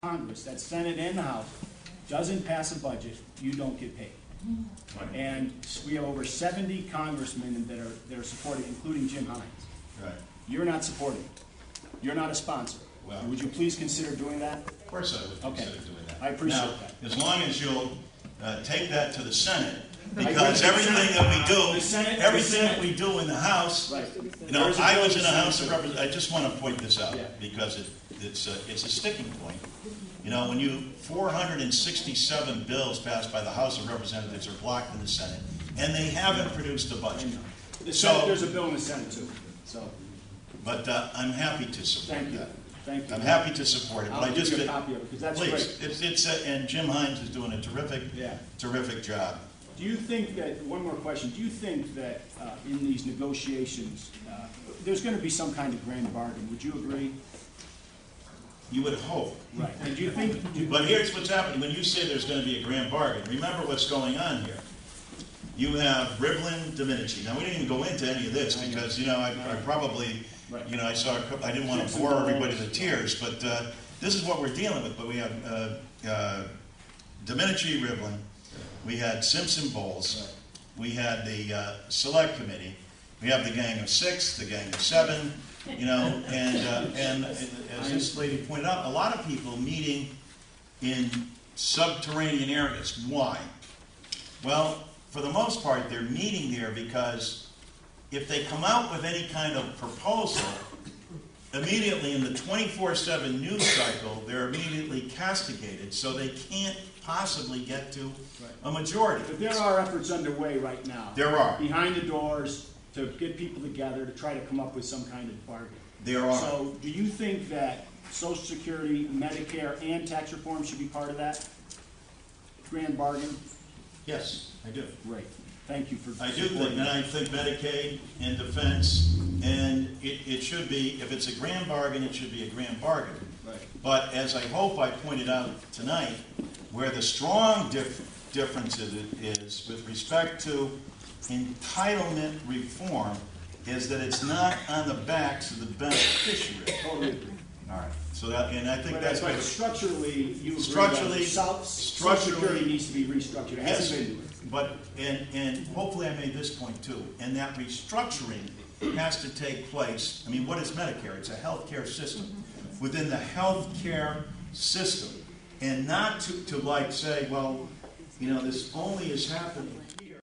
Congress, that Senate and the House, doesn't pass a budget, you don't get paid. Right. And we have over 70 congressmen that are supporting, including Jim Hines. Right. You're not supporting it. You're not a sponsor. Well, would you please consider doing that? Of course I would consider doing that. I appreciate now, that. As long as you'll take that to the Senate, because everything that we do, everything that we do in the House, right. You know, I was in the House of Representatives. I just want to point this out because it's a sticking point. You know, when 467 bills passed by the House of Representatives are blocked in the Senate, and they haven't produced a budget. The Senate, there's a bill in the Senate too. So, but I'm happy to support that. Thank you. I'm happy to support it, but I just give you a copy of it because that's please. Great. And Jim Hines is doing a terrific job. Do you think that, one more question, do you think that in these negotiations, there's going to be some kind of grand bargain? Would you agree? You would hope. Right. And do you think... But here's what's happening. When you say there's going to be a grand bargain, remember what's going on here. You have Rivlin, Domenici. Now, we didn't even go into any of this because, you know, I probably, you know, I didn't want to bore everybody to tears, but this is what we're dealing with. But we have Domenici, Rivlin. We had Simpson Bowles. We had the Select Committee. We have the Gang of Six, the Gang of Seven, you know, and as this lady pointed out, a lot of people meeting in subterranean areas. Why? Well, for the most part, they're meeting there because if they come out with any kind of proposal, immediately in the 24/7 news cycle, they're immediately castigated, so they can't possibly get to a majority. But there are efforts underway right now. There are. Behind the doors to get people together to try to come up with some kind of bargain. There are. So do you think that Social Security, Medicare, and tax reform should be part of that grand bargain? Yes, I do. Great. Thank you for I do think, and I think Medicaid and defense, and it should be, if it's a grand bargain, it should be a grand bargain. Right. But as I hope I pointed out tonight, where the strong difference is with respect to entitlement reform is that it's not on the backs of the beneficiary. Totally agree. All right. So that, and I think that's right. Structurally, you agree structurally, Social Security needs to be restructured. It hasn't been. But and hopefully I made this point too. And that restructuring has to take place. I mean, what is Medicare? It's a health care system. Within the health care system, and not to like say, well, you know, this only is happening